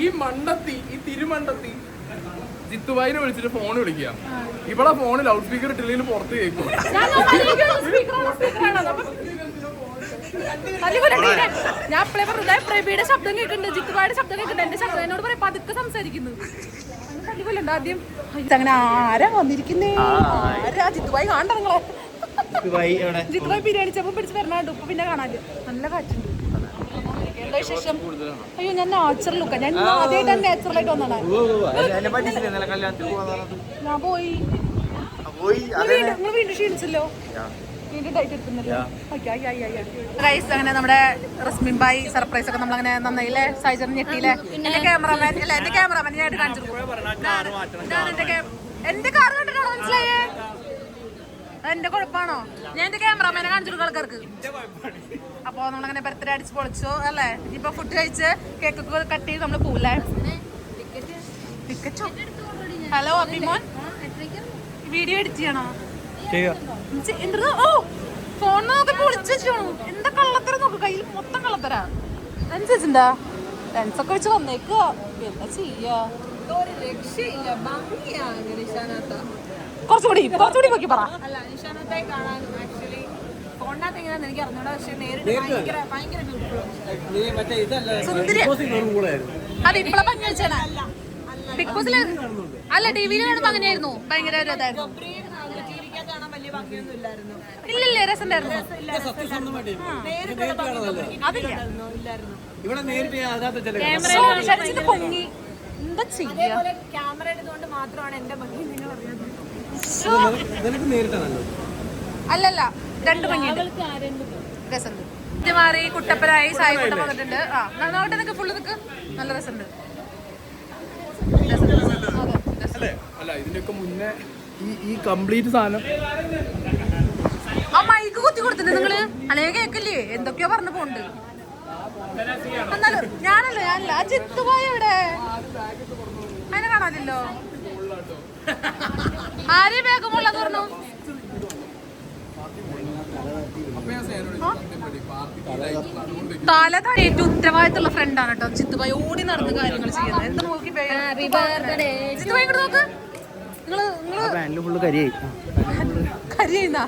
ഈ മണ്ടത്തി, ഈ തിരുമണ്ടത്തി ജിത്തുബായിനെ വിളിച്ചിട്ട് ഫോൺ വിളിക്കുക. ഇവിടെ ഫോണ് ലൗഡ് സ്പീക്കർ ഇട്ടില്ലെങ്കിൽ പുറത്ത് കേൾക്കും. ഞാൻ അപ്പളെ പറഞ്ഞത് പ്രഭിയുടെ ശബ്ദം കേൾക്കുന്നുണ്ട്, ജിത്തുബായുടെ ശബ്ദം കേൾക്കുന്നുണ്ട്. എന്റെ ശബ്ദം എന്നോട് പറയാം പതുക്കെ സംസാരിക്കുന്നു. തല്ലിക്കൊല്ലുണ്ട് ആദ്യം. അങ്ങനെ ആരാ വന്നിരിക്കുന്നേ? ആരാ? ജിത്തുബായി കാണണ്ട നിങ്ങളെ. ജിത്തുബായി ബിരിയാണി ചെപ്പം പിടിച്ച് വരണുണ്ട്. ഉപ്പ് പിന്നെ കാണാല്. നല്ല കാറ്റുണ്ട്. എന്താ വിശേഷം? അയ്യോ ഞാൻ നാച്ചുറൽ ലുക്കാ. ഞാൻ ആദ്യമായിട്ടാണ് നാച്ചുറൽ ആയിട്ട് വന്നതാണ്. ഞാൻ പോയി. നിങ്ങൾ വീണ്ടും ക്ഷീണിച്ചല്ലോ. ഗൈസ് അങ്ങനെ നമ്മുടെ റസ്മിൻ ബായി സർപ്രൈസ് ഒക്കെ നമ്മളങ്ങനെ നന്നായില്ലേ സൈജർ ഞെട്ടിയില്ലേ എന്റെ ക്യാമറമാൻ അല്ല എന്റെ ക്യാമറമാൻ ഞാൻ കാണിച്ചു എന്റെ കാർ കണ്ടിട്ടാണോ മനസ്സിലായേ എന്റെ കുഴപ്പമാണോ ഞാൻ എന്റെ ക്യാമറമാനെ കാണിച്ചു കൊടുക്കും ആൾക്കാർക്ക് അപ്പൊ നമ്മളങ്ങനെ ബർത്ത്ഡേ അടിച്ച് പൊളിച്ചു അല്ലേ ഇനിയിപ്പൊ ഫുഡ് കഴിച്ച് കേക്കൊക്കെ കട്ട് ചെയ്ത് നമ്മള് പോവില്ലേ ഹലോ അഭിമോൻ വീഡിയോ എഡിറ്റ് ചെയ്യണോ ഓ ഫോൺ നോക്കി പൊളിച്ചു വെച്ചോണു എന്താ കള്ളത്തരം നോക്ക് കയ്യിൽ മൊത്തം കള്ളത്തരാ ലെൻസുണ്ടാ ലെൻസൊക്കെ വെച്ച് വന്നേക്കുക എന്താ ചെയ്യാ കുറച്ചുകൂടി നോക്കി പറ അതെ ഇപ്പളെ ഭംഗി വെച്ചാണ് ബിഗ് ബോസില് അല്ല ടിവിയിൽ കാണുമ്പോ അങ്ങനെയായിരുന്നു ഭയങ്കര ഒരു ഇതായിരുന്നു ഇല്ലില്ല രസമുണ്ടായിരുന്നു അതില്ല പൊങ്ങി എന്താ ചെയ്യാ ക്യാമറ എടുത്തുകൊണ്ട് മാത്രമാണ് എന്റെ ഭംഗി നിങ്ങൾ അറിയാം അല്ലല്ല രണ്ട് ഭംഗിയുണ്ട് രസമുണ്ട് ഇത് മാറി കുട്ടപ്പനായി സായിക്കുട്ടം വന്നിട്ടുണ്ട് ആ അവിടെ നിനക്ക് ഫുള്ള് നിക്ക് നല്ല രസമുണ്ട് അല്ല ഇതിനൊക്കെ മുന്നേ ഈ കംപ്ലീറ്റ് സാധനം ആ മൈക്ക് കുത്തി കൊടുത്തിട്ടുണ്ട് നിങ്ങള് അല്ലെങ്കിൽ കേക്കില്ലേ എന്തൊക്കെയോ പറഞ്ഞു പോണ്ട് എന്നാലും ഞാനല്ല ആ ജിത്തുപോയ ഇവിടെ അതിനെ കാണാനില്ലോ ആരെയും വേഗമുള്ളത് പറഞ്ഞു തല ഏറ്റവും ഉത്തരവാദിത്തമുള്ള ഫ്രണ്ടാണ് കേട്ടോ ജിത്തുബായി ഓടി നടന്ന് കാര്യങ്ങൾ ചെയ്യുന്നത് എന്താ നോക്കി ജിത്തുബായി ഇങ്ങോട്ട് നോക്ക് കരിയുന്ന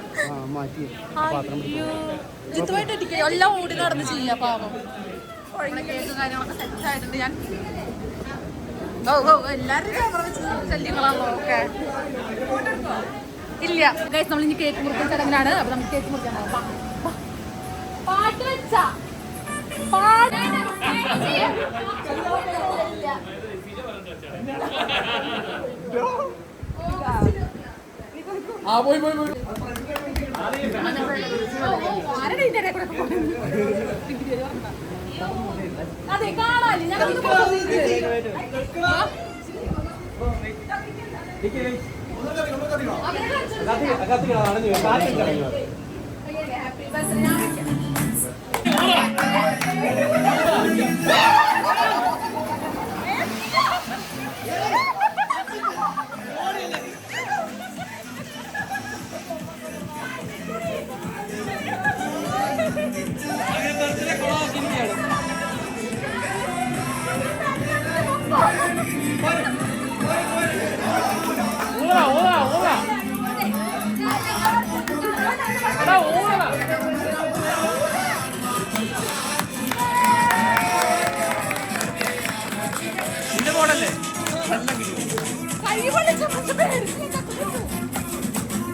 ജിത്തുബായിട്ട് എല്ലാം ഓടി നടന്ന് ചെയ്യാ പാവം കേക്ക് കാര്യങ്ങളൊക്കെ സെറ്റ് ആയിട്ടുണ്ട് ഞാൻ എല്ലാരും ക്യാമറ വെച്ച് ശല്യങ്ങളാണല്ലോ ഓക്കെ ഇല്ല ഗൈസ് നമ്മൾ ഇനി കേക്ക് മുറിക്കാൻ ചടങ്ങിലാണ് അപ്പൊ നമുക്ക് കേക്ക് മുറിക്കാൻ പോകാം പാട്ട് വെച്ചാ അതെ കാണാല്ലേ ഞങ്ങൾ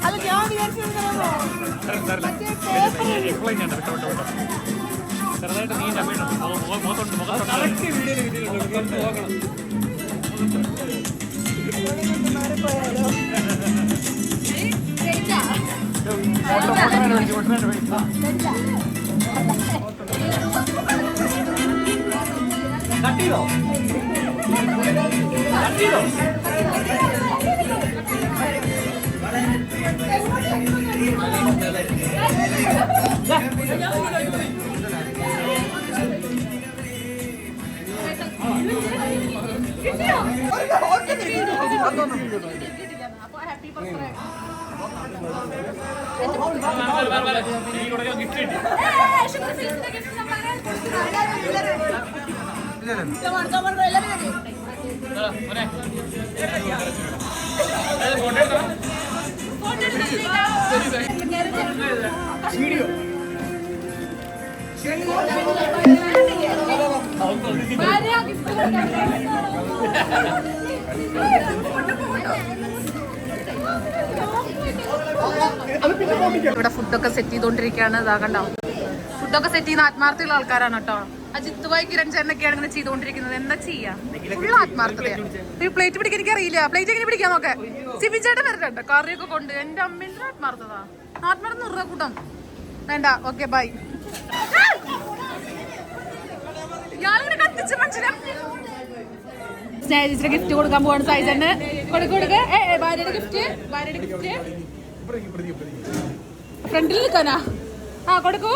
അല്ല ഞാൻ ചെറുതായിട്ട് നീ മുഖത്തുണ്ട് വീഡിയോ ഇവിടെ ഫുഡൊക്കെ സെറ്റ് ചെയ്തോണ്ടിരിക്കുകയാണ്. ഇതാ കണ്ടോ, ഫുഡൊക്കെ സെറ്റ് ചെയ്യുന്ന ആത്മാർത്ഥമുള്ള ആൾക്കാരാണ് കേട്ടോ. അജിത്തുമായി കിരൺ ചേട്ടനൊക്കെയാണ് ഇങ്ങനെ ചെയ്തോണ്ടിരിക്കുന്നത്. എന്താ ചെയ്യാ, ഫുൾ ആത്മാർത്ഥതയാണ്. ഈ പ്ലേറ്റ് പിടിക്കാൻ എനിക്ക് അറിയില്ല. പ്ലേറ്റ് എങ്ങനെ പിടിക്കാൻ നോക്കെ സിബി ചേട്ടൻ വരട്ടെ കറിയൊക്കെ കൊണ്ട്. എന്റെ അമ്മേന്റെ ആത്മാർത്ഥത ആത്മയുടെ 100 രൂപ കൂട്ടം വേണ്ട. Okay bye. ഞാനിങ്ങനെ കത്തിച്ച് മനസ്സിലാക്കി സ്നേഹിച്ചിട്ട് ഗിഫ്റ്റ് കൊടുക്കാൻ പോവാണ്. സായിച്ചേട്ടന് കൊടുക്ക. ഭാര്യയുടെ ഗിഫ്റ്റ് ഫ്രണ്ടിൽ നിൽക്കാനാ. ആ കൊടുക്കൂ.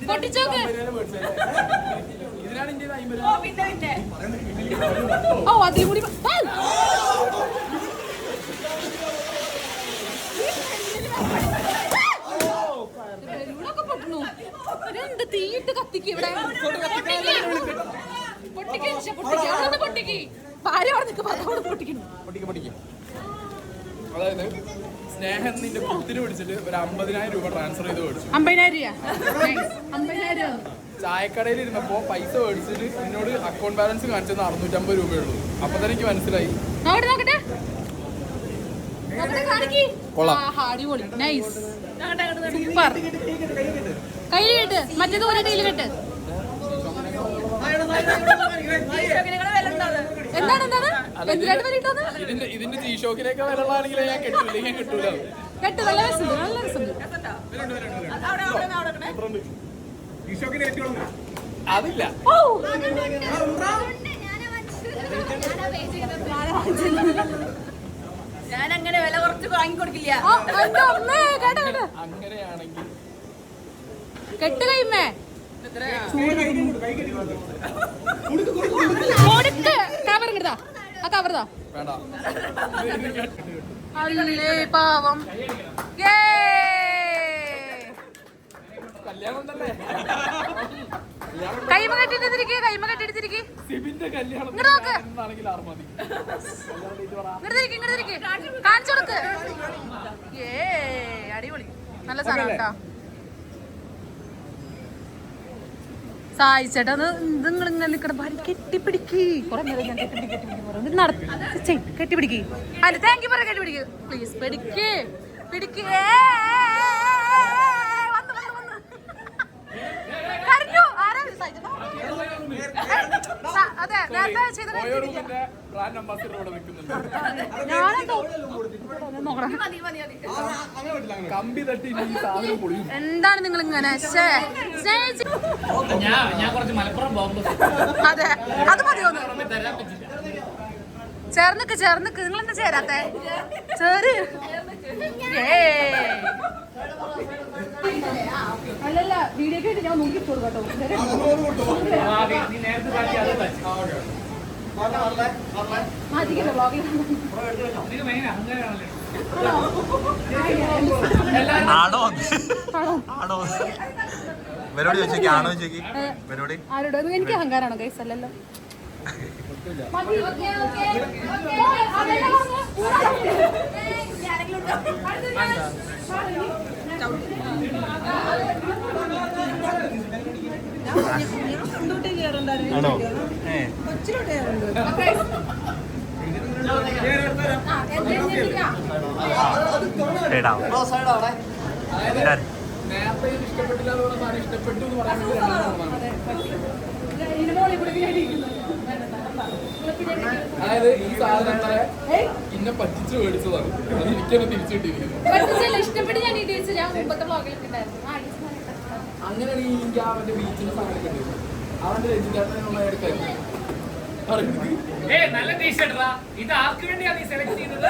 പൊട്ടിച്ചോക്ക്. ഓ അതിൽ കൂടി പൊട്ടുന്നു. എന്ത് തീയിട്ട് കത്തിക്ക് ഇവിടെ. പൊട്ടിക്ക്. ഭാര്യ പൊട്ടിക്കുന്നു. അതായത് സ്നേഹം നിന്റെ കുത്തിന് പിടിച്ചിട്ട് ഒരു 50,000 രൂപ ട്രാൻസ്ഫർ ചെയ്ത് മേടിച്ചു. 50,000 ചായക്കടയിൽ ഇരുന്നപ്പോ പൈസ മേടിച്ചിട്ട് എന്നോട് അക്കൗണ്ട് ബാലൻസ് കാണിച്ചത് 650 രൂപയുള്ളൂ. അപ്പൊ തന്നെ എനിക്ക് മനസ്സിലായി. കയ്യിലിട്ട് മറ്റേത് ഒരു കയ്യിൽ കെട്ട്. ഇതിന്റെ ജീഷോക്കിനൊക്കെ വിലകളാണെങ്കിൽ ഞാൻ കിട്ടൂല. കെട്ട് നല്ല രസമുണ്ട്. അതില്ല. ഞാൻ അങ്ങനെ വില കുറച്ച് വാങ്ങിക്കൊടുക്കില്ല. അങ്ങനെയാണെങ്കിൽ കെട്ട് കൈമേ കവറിങ്ങടാ. ആ കവറതാ വേണ്ട. അല്ലേ പാവം. കല്യാണം ഉണ്ടല്ലേ? കൈമ കെട്ടിട്ടിരിക്കെ. സിബിന്റെ കല്യാണം ആർമതി കാണിച്ചു കൊടുക്ക്. അടിപൊളി നല്ല സാധനം കേട്ടോ. സായിച്ചേട്ടാ നിങ്ങൾ ഇങ്ങനെ നിൽക്കണം. ഭാര്യ കെട്ടിപ്പിടിക്ക്. കുറെ നേരം ഞാൻ കെട്ടിപ്പിടിക്ക്. അല്ല താങ്ക് യു പറ. കെട്ടിപ്പിടിക്ക് പ്ലീസ്. പിടിക്ക്. കരഞ്ഞു. ആരാ സായിച്ചേട്ടാ? അതെ നേരത്തെ ചെയ്ത കമ്പി തട്ടി എന്താണ് നിങ്ങൾ ഇങ്ങനെ? അതെ അത് മതിയോന്ന്. ചേർന്നിക്ക്. നിങ്ങൾ എന്താ ചേരാത്തെ? ചേര്. അല്ലല്ല വീഡിയോ കേട്ട് ഞാൻ നോക്കി കൊടുക്കട്ടോ. ആരോടോ എനിക്ക് അഹങ്കാരാണോ ഗൈസ്? അല്ലല്ലോ. ആണോ? നേരത്തെ ഇഷ്ടപ്പെട്ടില്ല ഇഷ്ടപ്പെട്ടു എന്ന് പറയാൻ അതായത് ഈ സാധനങ്ങളെ ഇന്നെ പറ്റിച്ച് മേടിച്ചതാണ്. അത് എനിക്കെന്നെ തിരിച്ചു കിട്ടിയിരിക്കുന്നു. അങ്ങനെയാണെങ്കിൽ എനിക്ക് അവന്റെ ബീച്ചിന്റെ സാധനം കിട്ടിയത് അവന്റെ രജിസ്ട്രേഷനുള്ള എടുക്കായിരുന്നു. നല്ല ടീഷർട്ടാ. ഇത് ആർക്ക് വേണ്ടിയാ നീ സെലക്ട് ചെയ്തത്?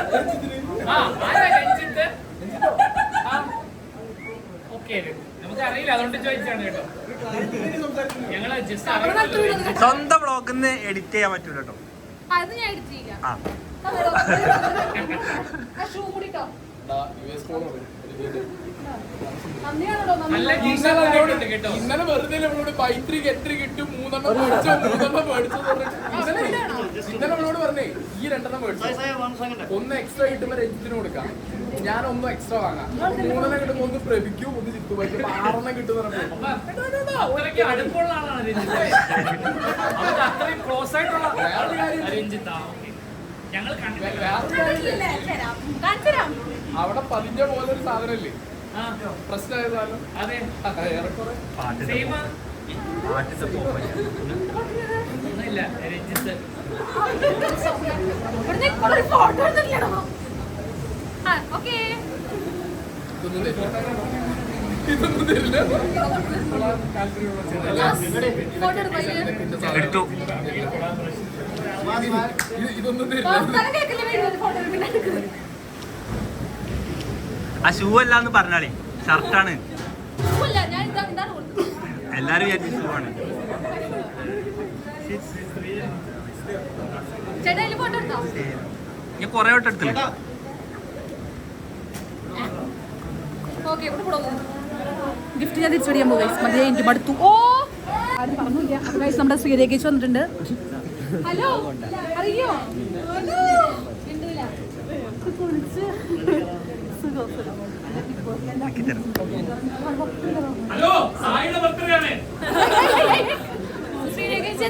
നമുക്ക് അറിയില്ല, അതുകൊണ്ട് ചോദിച്ചാണ് കേട്ടോ. ഞങ്ങള് ജസ്റ്റ് സ്വന്തം ബ്ലോഗിന്ന് എഡിറ്റ് ചെയ്യാൻ പറ്റൂല കേട്ടോ. അത് ഞാൻ എഡിറ്റ് ചെയ്യാം. ഇന്നലെ വെറുതെ നമ്മളോട് ബൈത്രി ഗെറ്റ് കിട്ടും 3 മേടിച്ചോ ഇന്നലെ നമ്മളോട് പറഞ്ഞേ ഈ 2 മേടിച്ചു. 1 എക്സ്ട്രാ കിട്ടുമ്പോ രജിത്തിന് കൊടുക്കാം. ഞാൻ 1 എക്സ്ട്രാ വാങ്ങാം. 3 കിട്ടുമ്പോ 1 പ്രഭിക്കും 1 ജിത്തു പറ്റും 6 കിട്ടുന്ന അടുപ്പുള്ള ആളാണ് അത്രയും ക്ലോസ് ആയിട്ടുള്ള ഞങ്ങൾ അവിടെ പതിഞ്ഞ പോലെ ഒരു സാധനല്ലേ പ്രശ്നമായ സാധനം. അതെ ഏറെക്കുറെ സെയിം ഒന്നുമില്ല. അല്ല രഞ്ജിത്ത്. ഫോട്ടോ എടുത്തില്ലടോ. ഓക്കെ ഇതൊന്നും തരില്ല. ഫോട്ടോ എടുക്കും എടുത്തു. ഇതൊന്നും തരില്ല. ആ ഷൂ അല്ലാന്ന് പറഞ്ഞാളേ, ഷർട്ടാണ്. എല്ലാരും വിചാരിച്ച ഷൂ ആണ്. ഞാൻ കൊറേ വട്ടം എടുത്തില്ല. ഗിഫ്റ്റ് ഞാൻ തിരിച്ചു പിടിക്കാൻ പോകും. മതി, എനിക്ക് മടുത്തു. ഓ ആരും പറഞ്ഞില്ല. നമ്മുടെ ശ്രീരേഖേച്ച് വന്നിട്ടുണ്ട്. ഹലോ, അറിയോ? ഹലോ, സായിയുടെ ബർത്ത്ഡേ ആണ്. ശ്രീരേഖേച്ച്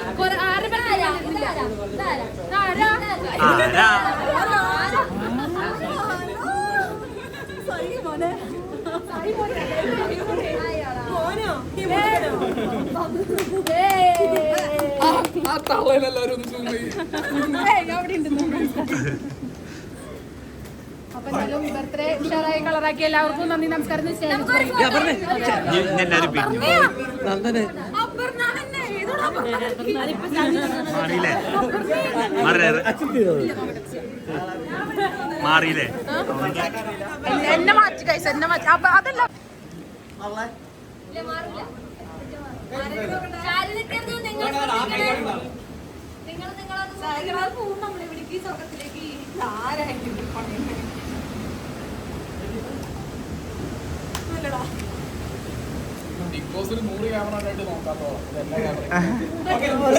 ആ തള്ളയിലെല്ലാരും ഒന്ന് zoom ചെയ്യ്. അപ്പൊ എന്തായാലും ബർത്ത്ഡേ ഉഷാറായി കളറാക്കി എല്ലാവർക്കും നന്ദി നമസ്കാരം. എല്ലാരും പിരിഞ്ഞു. മാറിയില്ലേ? മാറിയില്ലേ? എന്നെ മാറ്റി കൈസ്, എന്നെ മാറ്റി. അപ്പൊ അതല്ല ബിഗ് ബോസിൽ 100 ക്യാമറ ആയിട്ട് നോക്കാത്തോളം എല്ലാ ക്യാമറ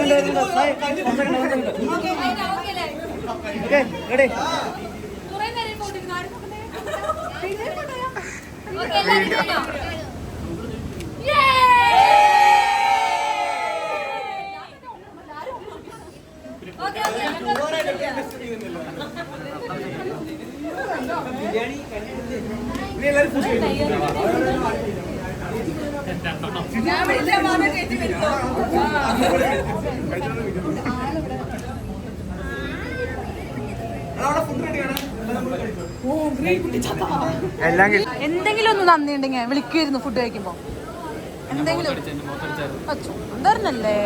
എന്തെങ്കിലും ഒന്ന് നന്ദി ഉണ്ടെങ്കിൽ വിളിക്കുമായിരുന്നു ഫുഡ് കഴിക്കുമ്പോ. എന്തെങ്കിലും എന്തായിരുന്നല്ലേ?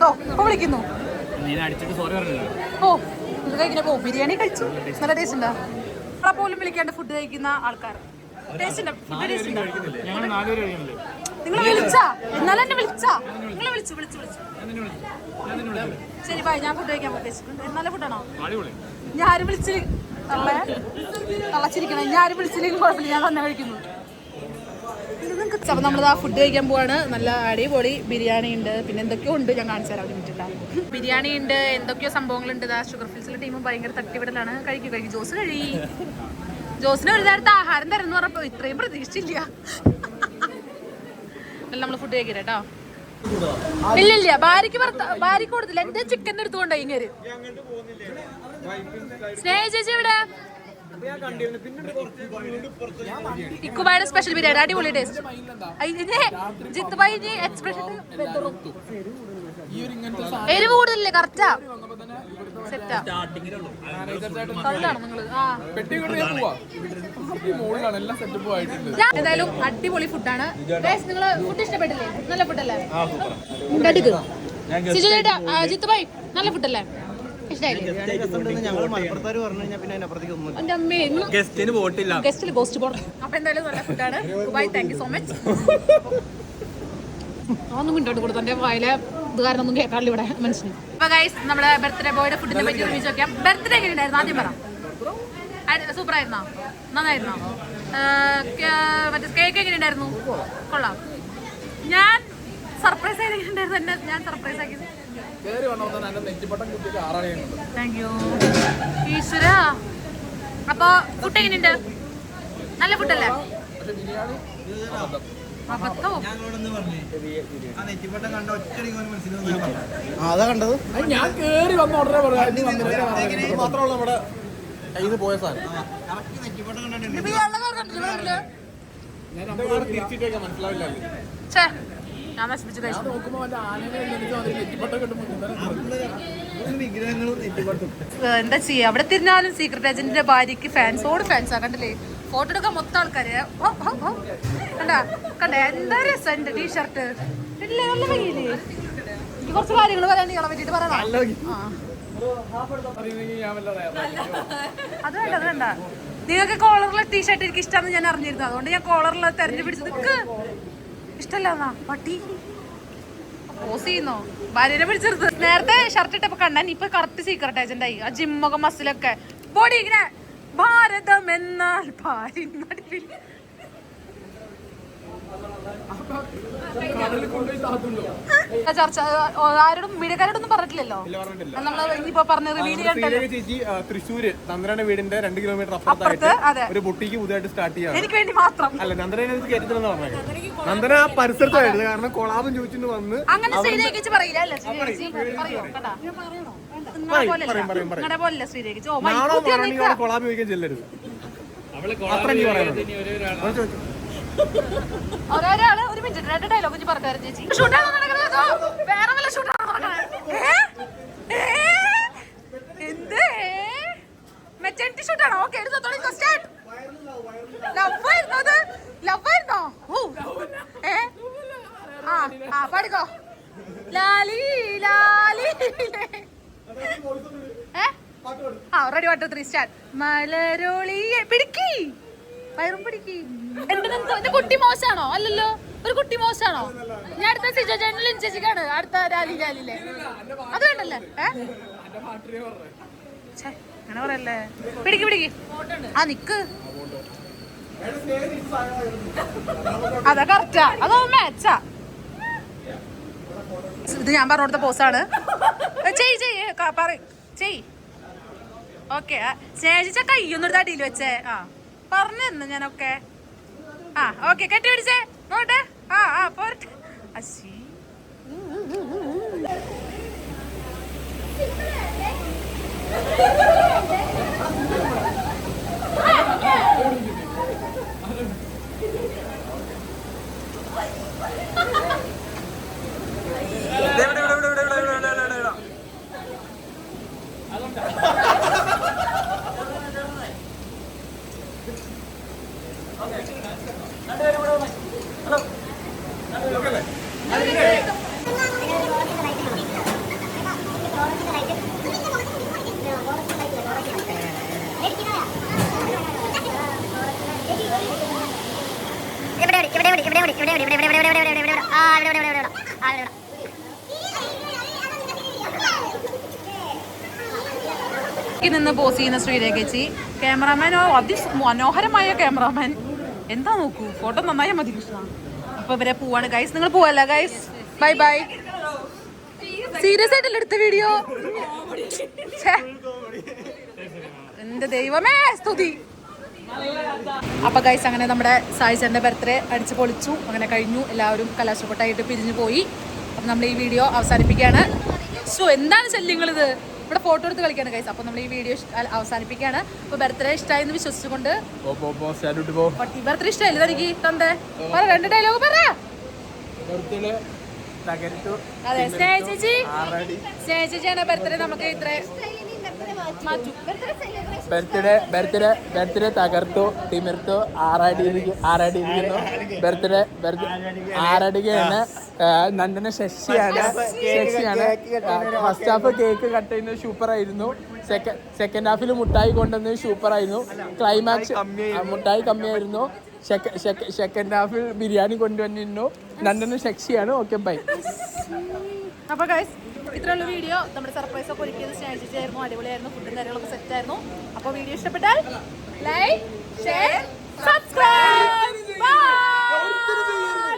ഓ ഇപ്പൊ വിളിക്കുന്നു. ഓ ഇത് കഴിക്കുന്നപ്പോ ബിരിയാണി കഴിച്ചു, നല്ല ടേസ്റ്റ് ഉണ്ടാ. നമ്മളെ പോലും വിളിക്കാണ്ട് ഫുഡ് കഴിക്കുന്ന ആൾക്കാർ. ടേസ്റ്റ് ഉണ്ടാ? ഫുഡ് ടേസ്റ്റ് ഉണ്ടാ? നിങ്ങൾ വിളിച്ചാ? എന്നാലും എന്നെ വിളിച്ചാ? നിങ്ങളെ വിളിച്ചു വിളിച്ചു വിളിച്ചു. ശരി ബൈ, ഞാൻ ഫുഡ് കഴിക്കാൻ ഉദ്ദേശിച്ചിട്ടുണ്ട്. നല്ല ഫുഡാണോ? ഞാനും വിളിച്ചില്ല. തള്ളച്ചിരിക്കണം. ഞാനും വിളിച്ചില്ലെങ്കിൽ കുഴപ്പമില്ല, ഞാൻ തന്നെ കഴിക്കുന്നു. അപ്പോൾ നമ്മളിതാ ഫുഡ് കഴിക്കാൻ പോവാണ്. നല്ല അടിപൊളി ബിരിയാണി ഉണ്ട്, പിന്നെ എന്തൊക്കെയോ ഉണ്ട്, ഞാൻ കാണിച്ചു തരാം. വേണ്ടിയിട്ടാണ് ബിരിയാണി ഉണ്ട്, എന്തൊക്കെയോ സംഭവങ്ങളുണ്ട്. ഇതാ ഷുഗർ ഫിൽസിലെ ടീം ഭയങ്കര തട്ടിവിടലാണ്. കഴിക്കും ജോസ് ജോസിന് ഒരു നേരത്തെ ആഹാരം തരുന്നു പറഞ്ഞപ്പോൾ ഇത്രയും പ്രതീക്ഷിച്ചില്ല. നമ്മൾ ഫുഡ് കഴിക്കട്ടെ കേട്ടോ. ഇല്ല ഭാര്യക്ക് കൊടുത്തില്ല. എന്റെ ചിക്കൻ എടുത്തുകൊണ്ടോ ഇങ്ങനെ. സ്നേഹ ചേച്ചി ഇവിടെ ഇക്കുബായുടെ സ്പെഷ്യൽ ബിരിയാണി അടിപൊളി ടേസ്റ്റ്. ജിത്ത് ഭായി എക്സ്പ്രഷൻ എരിവ് കൂടുതലല്ലേ? കറക്റ്റാ, സെറ്റാ. നിങ്ങള് എന്തായാലും അടിപൊളി ഫുഡാണ്. നിങ്ങള് ഫുഡ് ഇഷ്ടപ്പെട്ടില്ലേ? നല്ല ഫുഡല്ലേ? സിജു ചേട്ടാ, ജിത്ത് ഭായി നല്ല ഫുഡല്ലേ? അപ്പൊ എന്തായാലും നല്ല ഫുഡാണ്. Bye, thank you so much. അതൊന്നും മുന്നോട്ട് കൊടുത്തു. എന്റെ വായിലെ ഇത് കാരണം ഒന്നും കേൾക്കാറില്ല ഇവിടെ മനുഷ്യന്. അപ്പൊ ഗൈസ്, നമ്മുടെ ബർത്ത്ഡേ ബോയുടെ ഫുഡിനെ പറ്റി ഒരുമിച്ച് നോക്കാം. ബർത്ത്ഡേ എങ്ങനെ ഉണ്ടായിരുന്നു? ആദ്യം പറ. സൂപ്പർ ആയിരുന്നോ? നന്നായിരുന്നോ? മറ്റേ കേക്ക് എങ്ങനെ ഉണ്ടായിരുന്നു? കൊള്ളാം. ഞാൻ സർപ്രൈസ് ആയിട്ടുണ്ടായിരുന്നു. എന്നെ ഞാൻ സർപ്രൈസ് ആക്കിയത്. താങ്ക് യു ഈശ്വര. അപ്പൊ ഫുഡ് എങ്ങനെയുണ്ട്? നല്ല ഫുഡല്ലേ? അതാ കണ്ടത്. ഞാൻ കേറി വന്ന ഉടനെ മാത്രമല്ല നമ്മുടെ കയ്യിൽ നിന്ന് പോയ സാധനം തിരിച്ചിട്ടേക്കാൻ മനസ്സിലാവില്ല. ഞാൻ നശിപ്പിച്ച് കഴിച്ചു. നോക്കുമ്പോ മറ്റേ ആനനെ എഴുന്നേറ്റ് അതിൽ നെറ്റിപ്പട്ടൊക്കെ ഇട്ട് എന്താ ചെയ്യാ, അവിടെ തിരിഞ്ഞാലും സീക്രട്ട് ഏജന്റിന്റെ ഭാര്യക്ക് ഫാൻസോട് ഫാൻസാ. കണ്ടില്ലേ, ഫോട്ടോ എടുക്കാൻ മൊത്തം ആൾക്കാര്. കണ്ടാ കണ്ടേ, എന്താ രസം എന്റെ ടീഷർട്ട് ഇല്ലേ, നല്ല ഭംഗിയില്ലേ. എനിക്ക് കുറച്ച് കാര്യങ്ങൾ പറയാൻ നിങ്ങളെ പറ്റിട്ട് പറയണം. അത് വേണ്ട, അത് വേണ്ട. നിങ്ങൾക്ക് കോളറുള്ള ടീഷർട്ട് എനിക്ക് ഇഷ്ടമാണെന്ന് ഞാൻ അറിഞ്ഞിരുന്നു, അതുകൊണ്ട് ഞാൻ കോളറുള്ള തെരഞ്ഞു പിടിച്ചത്. ഇഷ്ടമല്ല പട്ടി പോസ് ചെയ്യുന്നോ, ഭാര്യനെ പിടിച്ചെടുത്ത്. നേരത്തെ ഷർട്ട് ഇട്ടപ്പോ കണ്ടാൻ, ഇപ്പൊ കറക്റ്റ് സീക്രട്ട് ഏജന്റ് ആയി. ആ ജിമ്മൊക്കെ മസിലൊക്കെ ബോഡി ഇങ്ങനെ. ഭാരതം എന്നാൽ ഭാര്യ നടുവിൽ. ചർച്ച ആരോടും മീഡിയക്കാരോടൊന്നും പറഞ്ഞിട്ടില്ലല്ലോ. നമ്മള് ഇനിയിപ്പോ പറഞ്ഞ റിവീൽ ചേച്ചി തൃശ്ശൂര് നന്ദനയുടെ വീടിന്റെ 2 കിലോമീറ്റർ അപ്പുറത്തായിട്ട് ഒരു ബൊട്ടിക്ക് പുതിയതായിട്ട് സ്റ്റാർട്ട് ചെയ്യാം. എനിക്ക് വേണ്ടി മാത്രം. അല്ല, നന്ദനെ കയറ്റില്ലെന്ന് പറഞ്ഞത്. നന്ദന ആ പരിസരത്തായിരുന്നു, കാരണം കൊളാബും ചോദിച്ചിട്ട് വന്ന്. അങ്ങനെ ശ്രീരേഖിച്ച് പറയില്ല അല്ലേ? നിങ്ങളുടെ പോലെ ശ്രീരേഖിച്ച് കൊളാബ് ചോദിക്കാൻ ചെല്ലരുത്. ഒരാള് ഒരു മിനിറ്റ് 2 ഡയലോഗ് പറഞ്ഞു ചേച്ചി. ഷൂട്ടാണോ നടക്കുന്നത്, വേറെ വല്ല ഷൂട്ടാണോ നടക്കുന്നത്? എന്ത് മെച്ചൻറ്റി ഷൂട്ടാണോ? ഓക്കെ, ലവായിരുന്നോ? ആ പാടിക്കോ. ലാലി ലാലി. Ready 1 2 3 start. മലരോളിയെ പിടിക്കി, വയറും പിടിക്കി. എന്റെ കുട്ടി മോശമാണോ? അല്ലല്ലോ, ഒരു കുട്ടി മോശമാണോ? ഞാൻ അടുത്ത സിജോ ചേട്ടനിലും ചേച്ചിക്കാണ് അടുത്ത ലാലി ലാലിലെ. അത് വേണ്ടല്ലേ? അങ്ങനെ പറയല്ലേ. പിടിക്ക് പിടിക്ക്. ആ നിക്ക്, അതാ കറക്റ്റാ, അതോ മാച്ചാ. ഇത് ഞാൻ പറഞ്ഞു കൊടുത്ത പോസാണ്. ചെയ് ഓക്കെ. സ്നേഹിച്ച കയ്യൊന്നും ഒരു തടിയിൽ വെച്ചേ. പറഞ്ഞു ഞാനൊക്കെ. ഓക്കെ, കെട്ടി പിടിച്ചേ നോട്ടെ. പോരട്ടെ. അശി നിന്ന് പോസ് ചെയ്യുന്ന ശ്രീരേഖേച്ചി. ക്യാമറാമാനോ അതിമനോഹരമായ ക്യാമറാമാൻ. എന്താ നോക്കൂ, ഫോട്ടോ നന്നായാൽ മതി കൃഷ്ണ. അപ്പൊ ഇവരെ പോവാണ് ഗൈസ്. നിങ്ങൾ പോവല്ല ഗൈസ്. Bye bye. സീരിയസ് ആയിട്ടല്ലേ എടുത്ത വീഡിയോ? എന്റെ ദൈവമേ സ്തുതി. അപ്പൊ ഗൈസ് അങ്ങനെ നമ്മുടെ സായി ചേട്ടന്റെ ബർത്ത്ഡേ അടിച്ചു പൊളിച്ചു. അങ്ങനെ കഴിഞ്ഞു, എല്ലാവരും കലാശക്കൊട്ടായിട്ട് പിരിഞ്ഞു പോയി. അപ്പൊ നമ്മൾ ഈ വീഡിയോ അവസാനിപ്പിക്കുകയാണ്. എന്താണ് ശല്യങ്ങളിത്? ഇവിടെ ഫോട്ടോ എടുത്ത് കളിക്കാണ് ഗൈസ്. അപ്പൊ നമ്മൾ ഈ വീഡിയോ അവസാനിപ്പിക്കുകയാണ്. അപ്പൊ ബർത്ത്ഡേ ഇഷ്ടമായി എന്ന് വിശ്വസിച്ചുകൊണ്ട്, ബർത്ത്ഡേ ഇഷ്ടമായില്ല എനിക്ക് തന്റെ 2 ഡയലോഗ് പറ. അതെ, സ്നേഹിച്ചാണ് ബർത്ത്ഡേ നമുക്ക് ഇത്ര ബർത്ത്ഡേ തകർത്തു, തിമിർത്തു, ആറാടിയിരിക്കുന്നു. ബർത്ത്ഡേ ആറാടുകയാണ്. നന്ദന ശശിയാണ്. ഫസ്റ്റ് ഹാഫ് കേക്ക് കട്ട് ചെയ്യുന്നത് സൂപ്പറായിരുന്നു. സെക്കൻഡ് ഹാഫിൽ മുട്ടായി കൊണ്ടുവന്നത് സൂപ്പറായിരുന്നു. ക്ലൈമാക്സ് മുട്ടായി കമ്മിയായിരുന്നു. സെക്കൻഡ് ഹാഫിൽ ബിരിയാണി കൊണ്ടുവന്നിരുന്നു. നന്ദന ശശിയാണ്. Okay bye. അപ്പൊ ഗൈസ് ഇത്രയുള്ള വീഡിയോ. നമ്മുടെ സർപ്രൈസ് ഒക്കെ ഒരുക്കിയത് സ്നേഹിച്ചായിരുന്നു. അടിപൊളിയായിരുന്നു. ഫുഡും കാര്യങ്ങളൊക്കെ സെറ്റ് ആയിരുന്നു. അപ്പോൾ വീഡിയോ ഇഷ്ടപ്പെട്ടാൽ ലൈക്ക്, ഷെയർ,